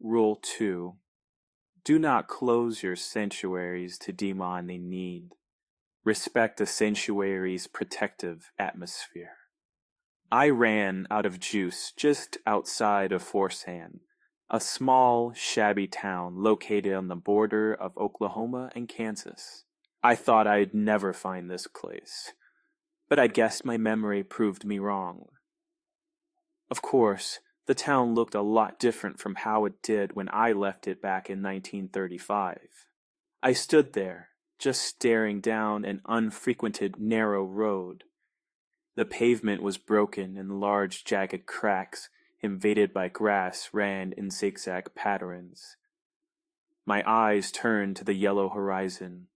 Rule 2. Do not close your sanctuaries to demon in need. Respect the sanctuary's protective atmosphere. I ran out of juice just outside of Forsan, a small, shabby town located on the border of Oklahoma and Kansas. I thought I'd never find this place, but I guess my memory proved me wrong. Of course, the town looked a lot different from how it did when I left it back in 1935. I stood there, just staring down an unfrequented narrow road. The pavement was broken and large jagged cracks invaded by grass ran in zigzag patterns. My eyes turned to the yellow horizon.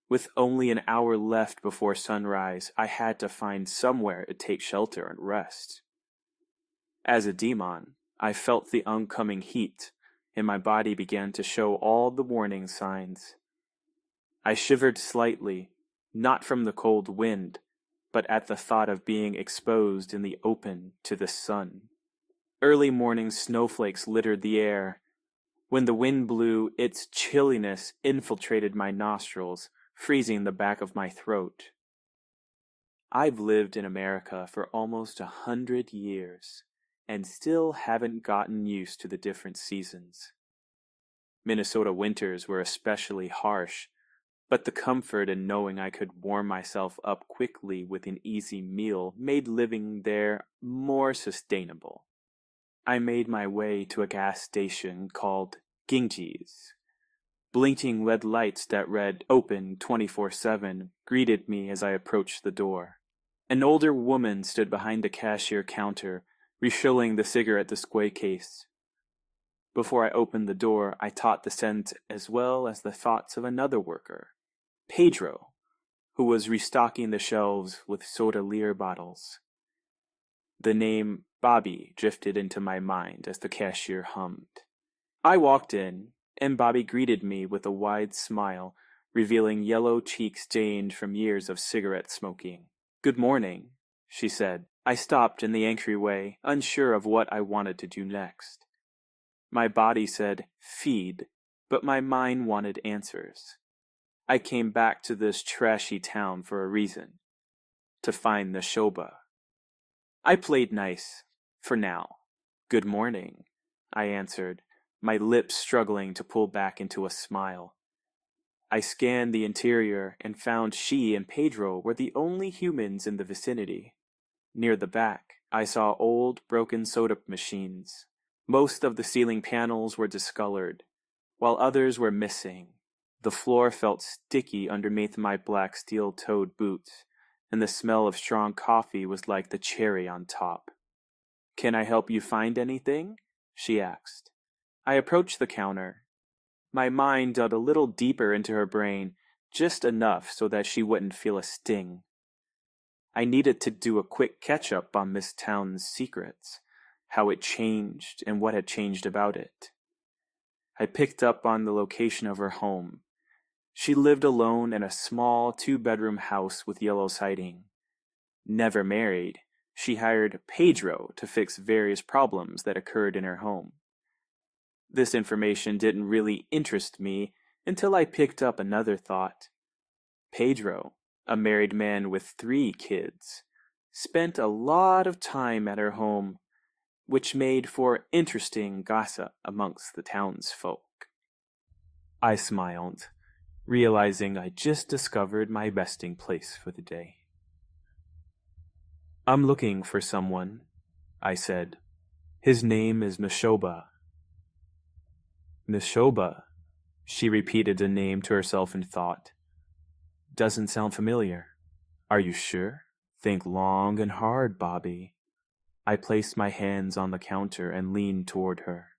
With only an hour left before sunrise, I had to find somewhere to take shelter and rest. As a demon, I felt the oncoming heat, and my body began to show all the warning signs. I shivered slightly, not from the cold wind, but at the thought of being exposed in the open to the sun. Early morning snowflakes littered the air. When the wind blew, its chilliness infiltrated my nostrils, freezing the back of my throat. I've lived in America for almost 100 years, and still haven't gotten used to the different seasons. Minnesota winters were especially harsh, but the comfort in knowing I could warm myself up quickly with an easy meal made living there more sustainable. I made my way to a gas station called Gingji's. Blinking red lights that read "Open 24/7" greeted me as I approached the door. An older woman stood behind the cashier counter, refilling the cigarette display case. Before I opened the door, I caught the scent as well as the thoughts of another worker, Pedro, who was restocking the shelves with soda leer bottles. The name Bobby drifted into my mind as the cashier hummed. I walked in, and Bobby greeted me with a wide smile, revealing yellow cheeks stained from years of cigarette smoking. "Good morning," she said. I stopped in the entryway, unsure of what I wanted to do next. My body said, feed, but my mind wanted answers. I came back to this trashy town for a reason. To find the Shoba. I played nice, for now. "Good morning," I answered, my lips struggling to pull back into a smile. I scanned the interior and found she and Pedro were the only humans in the vicinity. Near the back, I saw old, broken soda machines. Most of the ceiling panels were discolored, while others were missing. The floor felt sticky underneath my black steel-toed boots, and the smell of strong coffee was like the cherry on top. "Can I help you find anything?" she asked. I approached the counter. My mind dug a little deeper into her brain, just enough so that she wouldn't feel a sting. I needed to do a quick catch-up on Miss Town's secrets, how it changed and what had changed about it. I picked up on the location of her home. She lived alone in a small 2-bedroom house with yellow siding. Never married, she hired Pedro to fix various problems that occurred in her home. This information didn't really interest me until I picked up another thought. Pedro, a married man with 3 kids, spent a lot of time at her home, which made for interesting gossip amongst the townsfolk. I smiled, realizing I just discovered my resting place for the day. "I'm looking for someone," I said. "His name is Neshoba." "Neshoba," she repeated the name to herself in thought. "Doesn't sound familiar. Are you sure? Think long and hard, Bobby." I placed my hands on the counter and leaned toward her.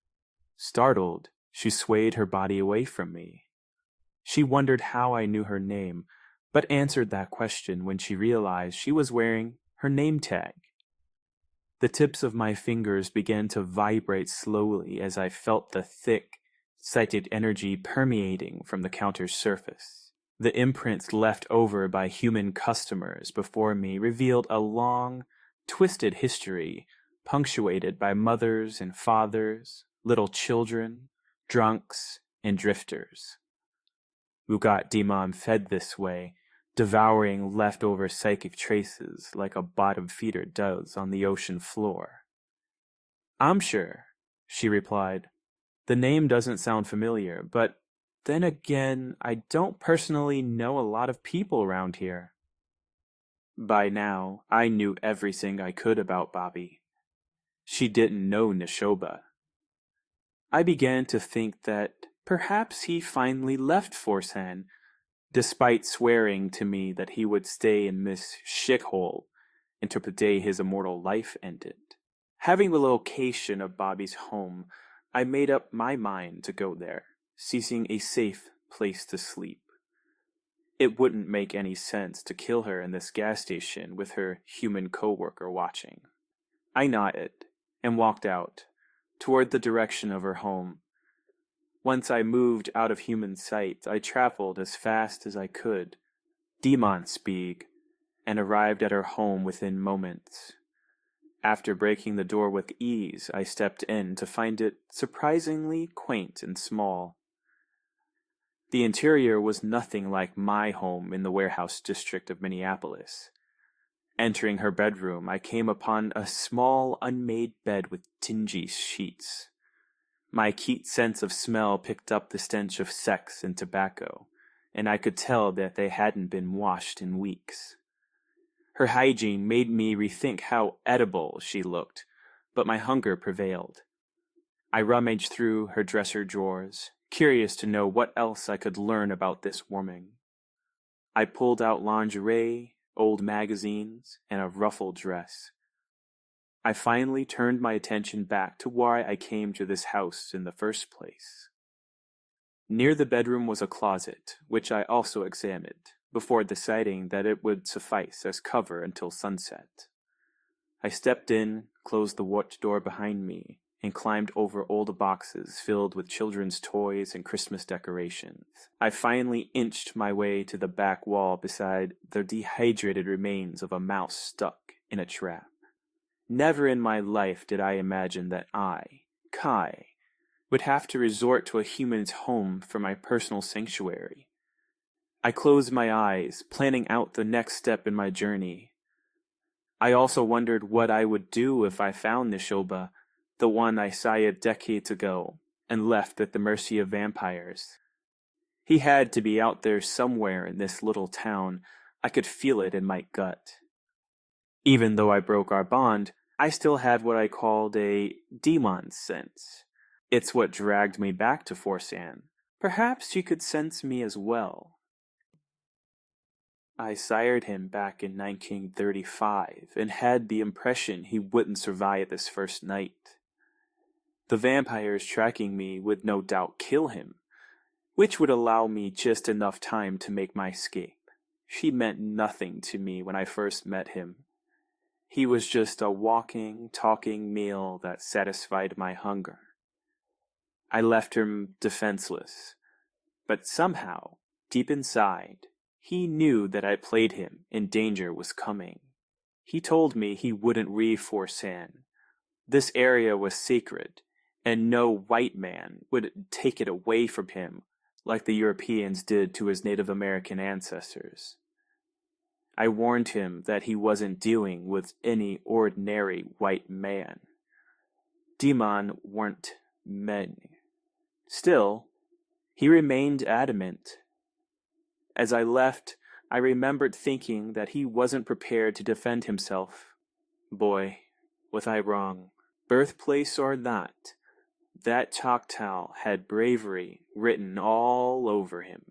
Startled, she swayed her body away from me. She wondered how I knew her name, but answered that question when she realized she was wearing her name tag. The tips of my fingers began to vibrate slowly as I felt the thick, psychic energy permeating from the counter's surface. The imprints left over by human customers before me revealed a long, twisted history punctuated by mothers and fathers, little children, drunks, and drifters. Lugat Deamhan fed this way, devouring leftover psychic traces like a bottom feeder does on the ocean floor. I'm sure, she replied. The name doesn't sound familiar, but then again, I don't personally know a lot of people around here. By now, I knew everything I could about Bobby. She didn't know Neshoba. I began to think that perhaps he finally left Forsan, despite swearing to me that he would stay in this shithole until the day his immortal life ended. Having the location of Bobby's home, I made up my mind to go there, seeking a safe place to sleep. It wouldn't make any sense to kill her in this gas station with her human coworker watching. I nodded and walked out, toward the direction of her home. Once I moved out of human sight, I traveled as fast as I could, demon speed, and arrived at her home within moments. After breaking the door with ease, I stepped in to find it surprisingly quaint and small. The interior was nothing like my home in the warehouse district of Minneapolis. Entering her bedroom, I came upon a small, unmade bed with dingy sheets. My keen sense of smell picked up the stench of sex and tobacco, and I could tell that they hadn't been washed in weeks. Her hygiene made me rethink how edible she looked, but my hunger prevailed. I rummaged through her dresser drawers, curious to know what else I could learn about this woman. I pulled out lingerie, old magazines, and a ruffled dress. I finally turned my attention back to why I came to this house in the first place. Near the bedroom was a closet, which I also examined, before deciding that it would suffice as cover until sunset. I stepped in, closed the watch door behind me, and climbed over old boxes filled with children's toys and Christmas decorations. I finally inched my way to the back wall beside the dehydrated remains of a mouse stuck in a trap. Never in my life did I imagine that I, Kai, would have to resort to a human's home for my personal sanctuary. I closed my eyes, planning out the next step in my journey. I also wondered what I would do if I found Neshoba, the one I sighted decades ago, and left at the mercy of vampires. He had to be out there somewhere in this little town. I could feel it in my gut. Even though I broke our bond, I still had what I called a demon sense. It's what dragged me back to Forsan. Perhaps you could sense me as well. I sired him back in 1935 and had the impression he wouldn't survive this first night. The vampires tracking me would no doubt kill him, which would allow me just enough time to make my escape. She meant nothing to me when I first met him. He was just a walking, talking meal that satisfied my hunger. I left him defenseless, but somehow, deep inside, he knew that I played him and danger was coming. He told me he wouldn't leave Forsan. This area was sacred, and no white man would take it away from him like the Europeans did to his Native American ancestors. I warned him that he wasn't dealing with any ordinary white man. Demon weren't men. Still, he remained adamant. As I left, I remembered thinking that he wasn't prepared to defend himself. Boy, was I wrong. Birthplace or not, that Choctaw had bravery written all over him.